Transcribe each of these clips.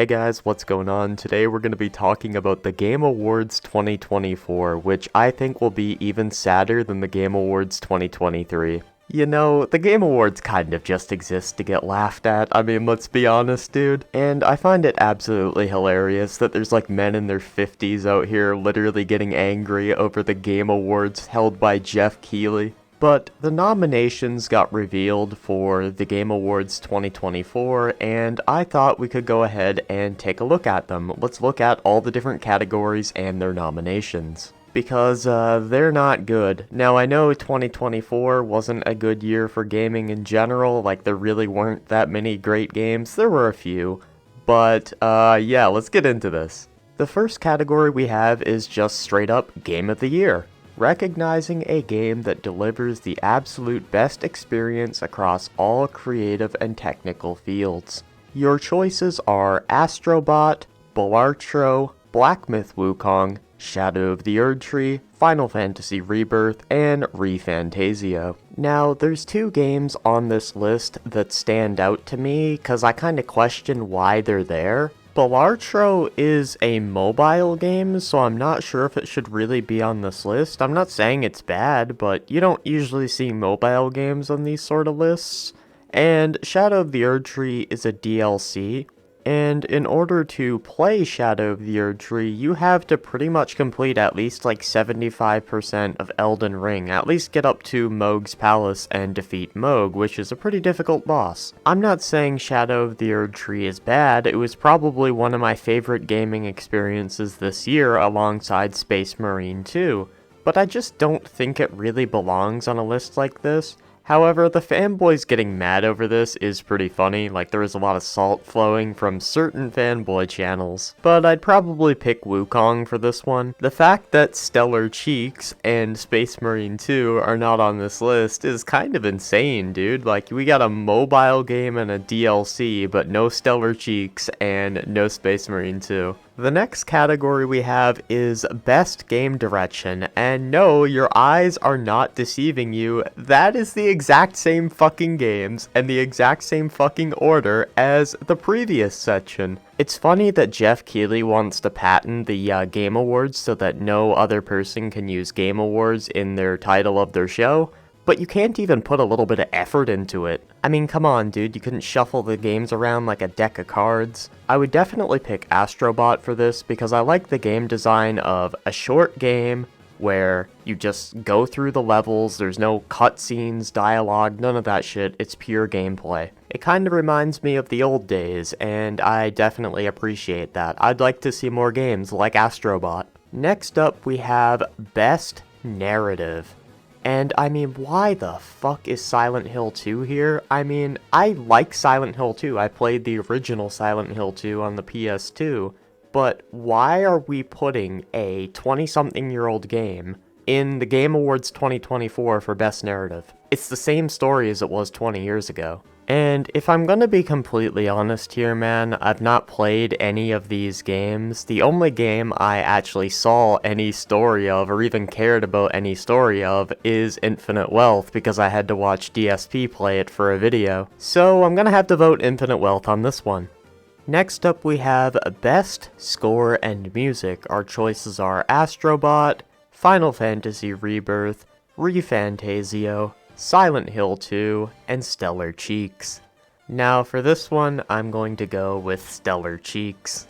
Hey guys, what's going on? Today we're going to be talking about the Game Awards 2024, which I think will be even sadder than the Game Awards 2023. You know, the Game Awards kind of just exist to get laughed at, I mean, let's be honest, dude. And I find it absolutely hilarious that there's like men in their 50s out here literally getting angry over the Game Awards held by Geoff Keighley. But the nominations got revealed for the Game Awards 2024, and I thought we could go ahead and take a look at them. Let's look at all the different categories and their nominations. Because, they're not good. Now, I know 2024 wasn't a good year for gaming in general, like there really weren't that many great games. There were a few. But, yeah, let's get into this. The first category we have is just straight up Game of the Year. Recognizing a game that delivers the absolute best experience across all creative and technical fields. Your choices are Astrobot, Balatro, Black Myth Wukong, Shadow of the Erdtree, Final Fantasy Rebirth, and ReFantazio. Now, there's two games on this list that stand out to me, cause I kinda question why they're there. Balatro is a mobile game, so I'm not sure if it should really be on this list. I'm not saying it's bad, but you don't usually see mobile games on these sort of lists. And Shadow of the Erdtree is a DLC, and in order to play Shadow of the Erdtree, you have to pretty much complete at least like 75% of Elden Ring, at least get up to Mohg's Palace and defeat Mohg, which is a pretty difficult boss. I'm not saying Shadow of the Erdtree is bad, it was probably one of my favorite gaming experiences this year alongside Space Marine 2, but I just don't think it really belongs on a list like this. However, the fanboys getting mad over this is pretty funny, like there is a lot of salt flowing from certain fanboy channels. But I'd probably pick Wukong for this one. The fact that Stellar Cheeks and Space Marine 2 are not on this list is kind of insane, dude. Like, we got a mobile game and a DLC, but no Stellar Cheeks and no Space Marine 2. The next category we have is Best Game Direction, and no, your eyes are not deceiving you. That is the exact same fucking games and the exact same fucking order as the previous section. It's funny that Geoff Keighley wants to patent the Game Awards so that no other person can use Game Awards in their title of their show, but you can't even put a little bit of effort into it. I mean, come on, dude, you couldn't shuffle the games around like a deck of cards. I would definitely pick Astrobot for this because I like the game design of a short game where you just go through the levels, there's no cutscenes, dialogue, none of that shit, it's pure gameplay. It kind of reminds me of the old days, and I definitely appreciate that. I'd like to see more games like Astrobot. Next up, we have Best Narrative. And I mean, why the fuck is Silent Hill 2 here? I mean, I like Silent Hill 2. I played the original Silent Hill 2 on the PS2. But why are we putting a 20-something-year-old game in the Game Awards 2024 for Best Narrative? It's the same story as it was 20 years ago. And if I'm gonna be completely honest here, man, I've not played any of these games. The only game I actually saw any story of, or even cared about any story of, is Infinite Wealth, because I had to watch DSP play it for a video. So I'm gonna have to vote Infinite Wealth on this one. Next up we have Best Score and Music. Our choices are Astrobot, Final Fantasy Rebirth, ReFantazio, Silent Hill 2, and Stellar Cheeks. Now for this one, I'm going to go with Stellar Cheeks.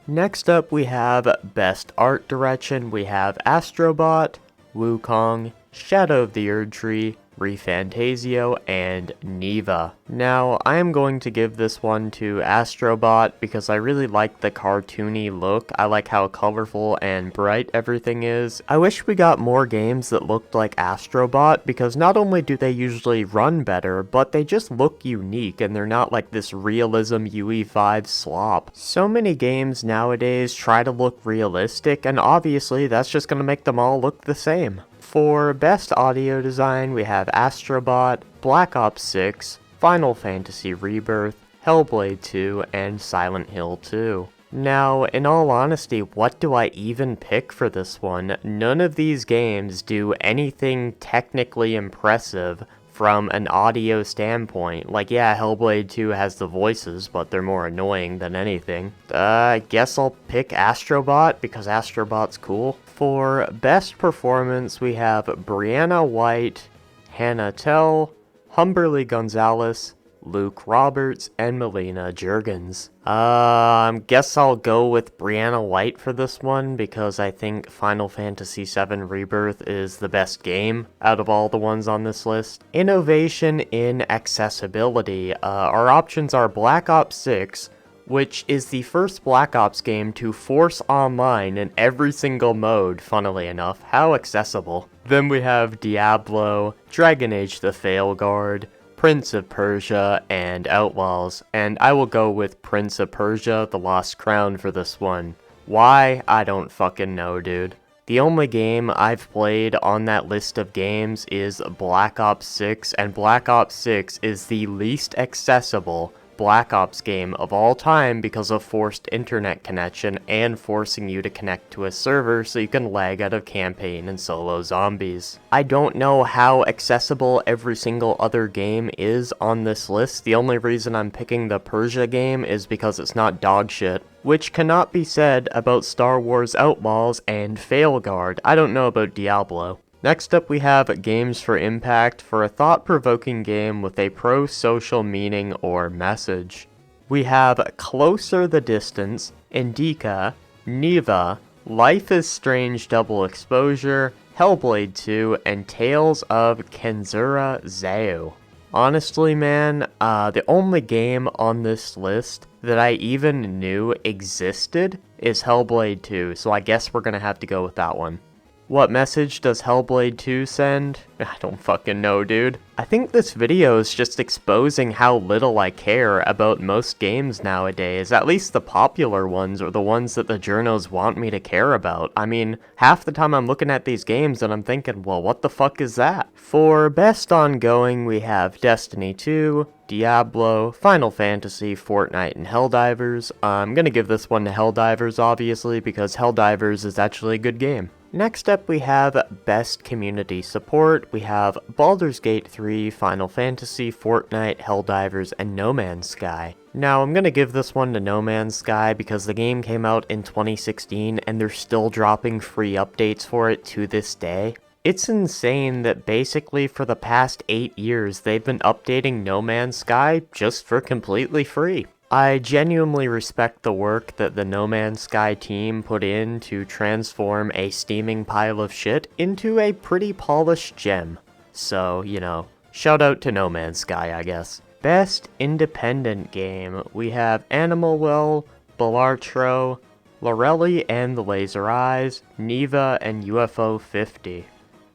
Next up we have Best Art Direction. We have Astrobot, Wukong, Shadow of the Erdtree, ReFantazio, and Neva. Now, I am going to give this one to Astrobot because I really like the cartoony look. I like how colorful and bright everything is. I wish we got more games that looked like Astrobot because not only do they usually run better, but they just look unique and they're not like this realism UE5 slop. So many games nowadays try to look realistic, and obviously that's just gonna make them all look the same. For Best Audio Design, we have Astrobot, Black Ops 6, Final Fantasy Rebirth, Hellblade 2, and Silent Hill 2. Now, in all honesty, what do I even pick for this one? None of these games do anything technically impressive from an audio standpoint. Like, yeah, Hellblade 2 has the voices, but they're more annoying than anything. I guess I'll pick Astrobot, because Astrobot's cool. For best performance, we have Brianna White, Hannah Tell, Humberly Gonzalez, Luke Roberts, and Melina Juergens. Guess I'll go with Brianna White for this one because I think Final Fantasy VII Rebirth is the best game out of all the ones on this list. Innovation in accessibility. Our options are Black Ops 6, which is the first Black Ops game to force online in every single mode, funnily enough. How accessible. Then we have Diablo, Dragon Age the Failguard, Prince of Persia, and Outlaws, and I will go with Prince of Persia: The Lost Crown for this one. Why? I don't fucking know, dude. The only game I've played on that list of games is Black Ops 6, and Black Ops 6 is the least accessible Black Ops game of all time because of forced internet connection and forcing you to connect to a server so you can lag out of campaign and solo zombies. I don't know how accessible every single other game is on this list. The only reason I'm picking the Persia game is because it's not dog shit, which cannot be said about Star Wars Outlaws and Failguard. I don't know about Diablo. Next up we have Games for Impact for a thought-provoking game with a pro-social meaning or message. We have Closer the Distance, Indica, Neva, Life is Strange Double Exposure, Hellblade 2, and Tales of Kenzura Zao. Honestly, man, the only game on this list that I even knew existed is Hellblade 2, so I guess we're gonna have to go with that one. What message does Hellblade 2 send? I don't fucking know, dude. I think this video is just exposing how little I care about most games nowadays, at least the popular ones or the ones that the journos want me to care about. I mean, half the time I'm looking at these games and I'm thinking, well, what the fuck is that? For best ongoing, we have Destiny 2, Diablo, Final Fantasy, Fortnite, and Helldivers. I'm gonna give this one to Helldivers, obviously, because Helldivers is actually a good game. Next up we have Best Community Support. We have Baldur's Gate 3, Final Fantasy, Fortnite, Helldivers, and No Man's Sky. Now I'm gonna give this one to No Man's Sky because the game came out in 2016 and they're still dropping free updates for it to this day. It's insane that basically for the past 8 years they've been updating No Man's Sky just for completely free. I genuinely respect the work that the No Man's Sky team put in to transform a steaming pile of shit into a pretty polished gem. So, you know, shout out to No Man's Sky, I guess. Best Independent Game, we have Animal Well, Balatro, Lorelli and the Laser Eyes, Neva, and UFO 50.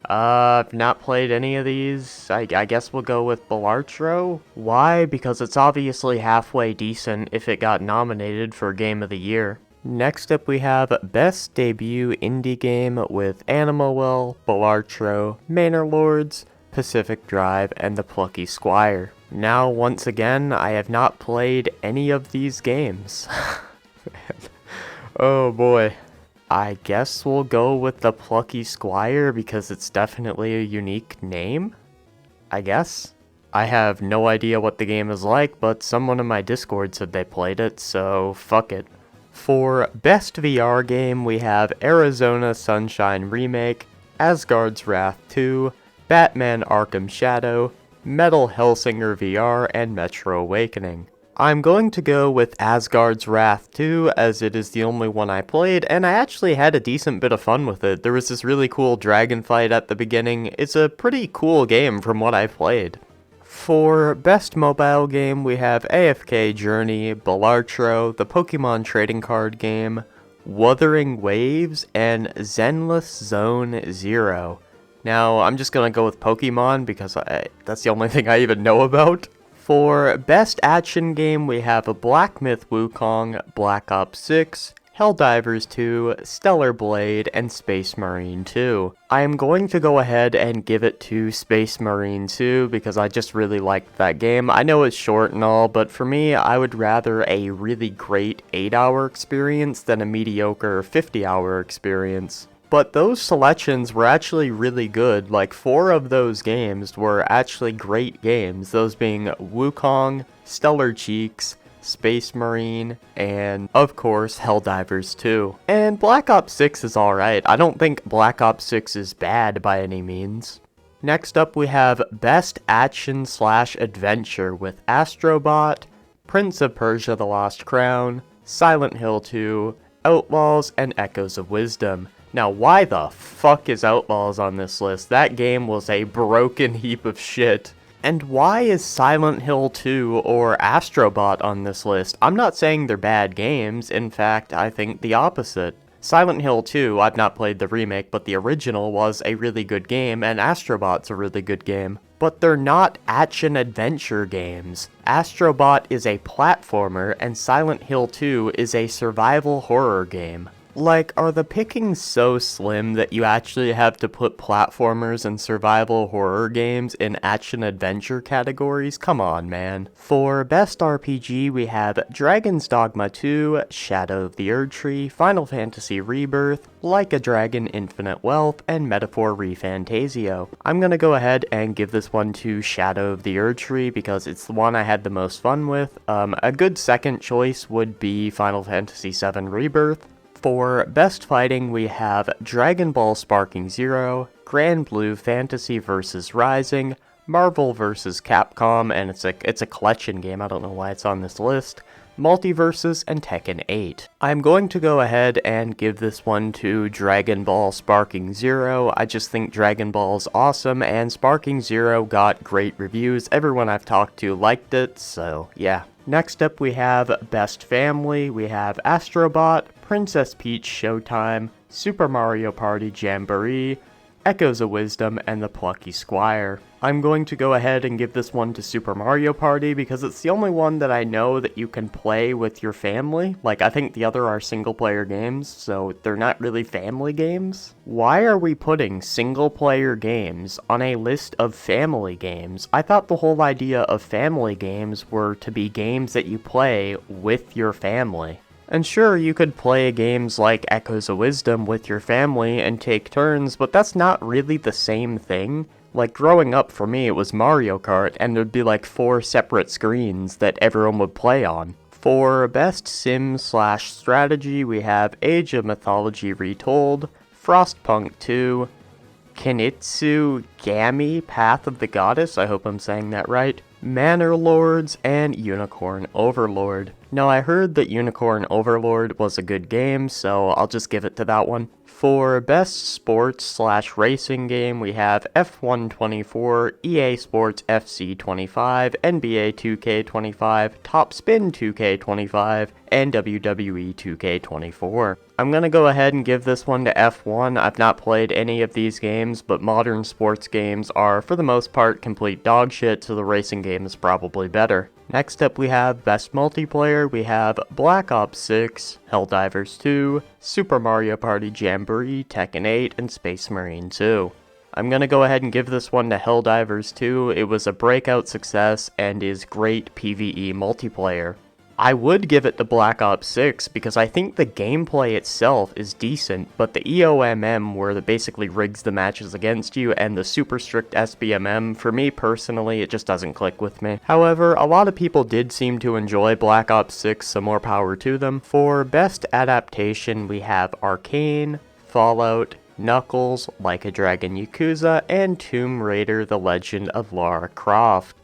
I've not played any of these. I guess we'll go with Balatro. Why? Because it's obviously halfway decent if it got nominated for Game of the Year. Next up we have Best Debut Indie Game with Animal Well, Balatro, Manor Lords, Pacific Drive, and The Plucky Squire. Now, once again, I have not played any of these games. Oh boy. I guess we'll go with the Plucky Squire because it's definitely a unique name, I guess. I have no idea what the game is like, but someone in my Discord said they played it, so fuck it. For Best VR Game, we have Arizona Sunshine Remake, Asgard's Wrath 2, Batman Arkham Shadow, Metal Hellsinger VR, and Metro Awakening. I'm going to go with Asgard's Wrath 2, as it is the only one I played, and I actually had a decent bit of fun with it. There was this really cool dragon fight at the beginning. It's a pretty cool game from what I've played. For Best Mobile Game, we have AFK Journey, Balatro, the Pokemon Trading Card Game, Wuthering Waves, and Zenless Zone Zero. Now, I'm just gonna go with Pokemon because that's the only thing I even know about. For Best Action Game, we have Black Myth Wukong, Black Ops 6, Helldivers 2, Stellar Blade, and Space Marine 2. I am going to go ahead and give it to Space Marine 2 because I just really liked that game. I know it's short and all, but for me, I would rather a really great 8-hour experience than a mediocre 50-hour experience. But those selections were actually really good. Like 4 of those games were actually great games. Those being Wukong, Stellar Cheeks, Space Marine, and of course Helldivers 2. And Black Ops 6 is alright. I don't think Black Ops 6 is bad by any means. Next up we have Best Action/Adventure with Astrobot, Prince of Persia: The Lost Crown, Silent Hill 2, Outlaws, and Echoes of Wisdom. Now, why the fuck is Outlaws on this list? That game was a broken heap of shit. And why is Silent Hill 2 or Astrobot on this list? I'm not saying they're bad games, in fact, I think the opposite. Silent Hill 2, I've not played the remake, but the original was a really good game, and Astrobot's a really good game. But they're not action-adventure games. Astrobot is a platformer, and Silent Hill 2 is a survival horror game. Like, are the pickings so slim that you actually have to put platformers and survival horror games in action-adventure categories? Come on, man. For Best RPG, we have Dragon's Dogma 2, Shadow of the Erdtree, Final Fantasy Rebirth, Like a Dragon: Infinite Wealth, and Metaphor ReFantasio. I'm gonna go ahead and give this one to Shadow of the Erdtree because it's the one I had the most fun with. A good second choice would be Final Fantasy VII Rebirth. For Best Fighting, we have Dragon Ball Sparking Zero, Grand Blue Fantasy vs. Rising, Marvel vs. Capcom, and it's a collection game, I don't know why it's on this list, Multiverses, and Tekken 8. I'm going to go ahead and give this one to Dragon Ball Sparking Zero. I just think Dragon Ball's awesome, and Sparking Zero got great reviews. Everyone I've talked to liked it, so yeah. Next up we have Best Family. We have Astrobot, Princess Peach Showtime, Super Mario Party Jamboree, Echoes of Wisdom, and The Plucky Squire. I'm going to go ahead and give this one to Super Mario Party because it's the only one that I know that you can play with your family. Like, I think the other are single-player games, so they're not really family games. Why are we putting single-player games on a list of family games? I thought the whole idea of family games were to be games that you play with your family. And sure, you could play games like Echoes of Wisdom with your family and take turns, but that's not really the same thing. Like, growing up for me, it was Mario Kart, and there'd be like 4 separate screens that everyone would play on. For Best Sim/Strategy, we have Age of Mythology Retold, Frostpunk 2, Kinitsu Gami Path of the Goddess, I hope I'm saying that right, Manor Lords, and Unicorn Overlord. Now, I heard that Unicorn Overlord was a good game, so I'll just give it to that one. For Best Sports/Racing Game, we have F1 24, EA Sports FC 25, NBA 2K25, Top Spin 2K25, and WWE 2K24. I'm gonna go ahead and give this one to F1. I've not played any of these games, but modern sports games are, for the most part, complete dog shit, so the racing game is probably better. Next up we have Best Multiplayer. We have Black Ops 6, Helldivers 2, Super Mario Party Jamboree, Tekken 8, and Space Marine 2. I'm gonna go ahead and give this one to Helldivers 2. It was a breakout success and is great PvE multiplayer. I would give it to Black Ops 6 because I think the gameplay itself is decent, but the EOMM, where it basically rigs the matches against you, and the super strict SBMM, for me personally, it just doesn't click with me. However, a lot of people did seem to enjoy Black Ops 6, so more power to them. For Best Adaptation, we have Arcane, Fallout, Knuckles, Like a Dragon Yakuza, and Tomb Raider: The Legend of Lara Croft.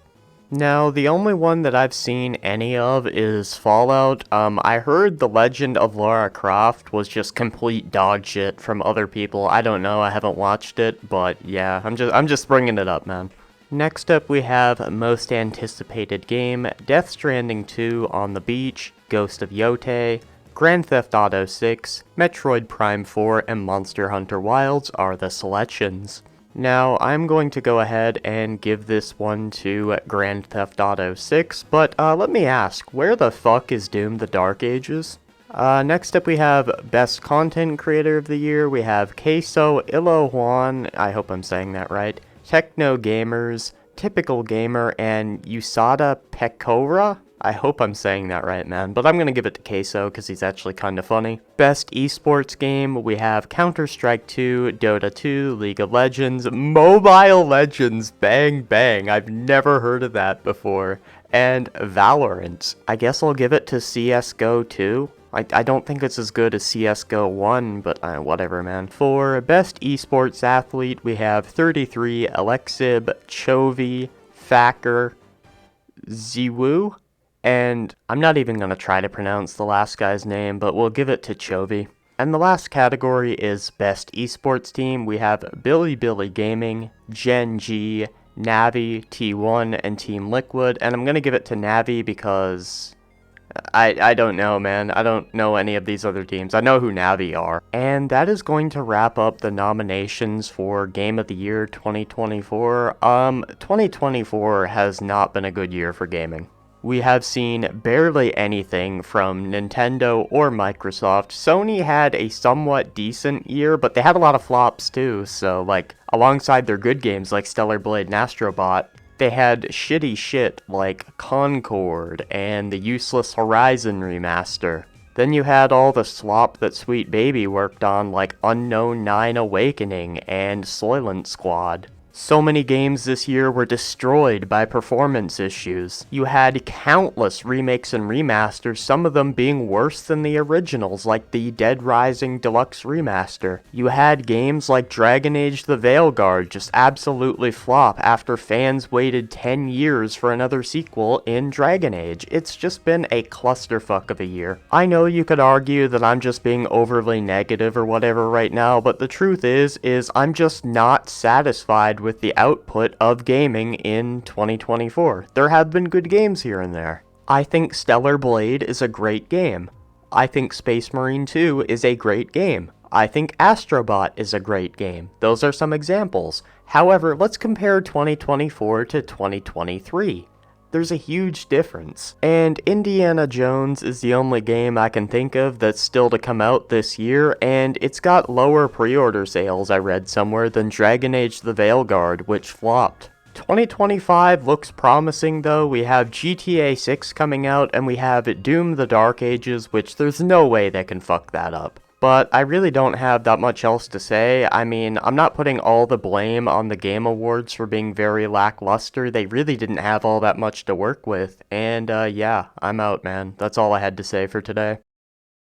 Now, the only one that I've seen any of is Fallout. I heard The Legend of Lara Croft was just complete dog shit from other people. I don't know, I haven't watched it, but yeah, I'm just bringing it up, man. Next up, we have Most Anticipated Game, Death Stranding 2, On the Beach, Ghost of Yotei, Grand Theft Auto 6, Metroid Prime 4, and Monster Hunter Wilds are the selections. Now, I'm going to go ahead and give this one to Grand Theft Auto 6, but let me ask, where the fuck is Doom: The Dark Ages? Next up we have Best Content Creator of the Year. We have Queso, Ilo Juan, I hope I'm saying that right, Techno Gamers, Typical Gamer, and Usada Pecora? I hope I'm saying that right, man, but I'm gonna give it to Queso because he's actually kind of funny. Best esports game, we have Counter-Strike 2, Dota 2, League of Legends, Mobile Legends, bang bang, I've never heard of that before, and Valorant. I guess I'll give it to CSGO 2. I don't think it's as good as CSGO 1, but whatever, man. For best esports athlete, we have 33, Alexib, Chovy, Facker, Ziwu, and I'm not even going to try to pronounce the last guy's name, but we'll give it to Chovy. And the last category is Best Esports Team. We have Billy Gaming, Gen G, Navi, T1, and Team Liquid. And I'm going to give it to Navi because I don't know, man. I don't know any of these other teams. I know who Navi are. And that is going to wrap up the nominations for Game of the Year 2024. 2024 has not been a good year for gaming. We have seen barely anything from Nintendo or Microsoft. Sony had a somewhat decent year, but they had a lot of flops too, so like, alongside their good games like Stellar Blade and Astrobot, they had shitty shit like Concord and the useless Horizon remaster. Then you had all the slop that Sweet Baby worked on like Unknown 9 Awakening and Soylent Squad. So many games this year were destroyed by performance issues. You had countless remakes and remasters, some of them being worse than the originals, like the Dead Rising Deluxe Remaster. You had games like Dragon Age the Veilguard just absolutely flop after fans waited 10 years for another sequel in Dragon Age. It's just been a clusterfuck of a year. I know you could argue that I'm just being overly negative or whatever right now, but the truth is I'm just not satisfied with the output of gaming in 2024. There have been good games here and there. I think Stellar Blade is a great game. I think Space Marine 2 is a great game. I think Astrobot is a great game. Those are some examples. However, let's compare 2024 to 2023. There's a huge difference. And Indiana Jones is the only game I can think of that's still to come out this year, and it's got lower pre-order sales, I read somewhere, than Dragon Age the Veilguard, which flopped. 2025 looks promising though. We have GTA 6 coming out, and we have Doom the Dark Ages, which there's no way they can fuck that up. But I really don't have that much else to say. I mean, I'm not putting all the blame on the Game Awards for being very lackluster. They really didn't have all that much to work with. And yeah, I'm out, man. That's all I had to say for today.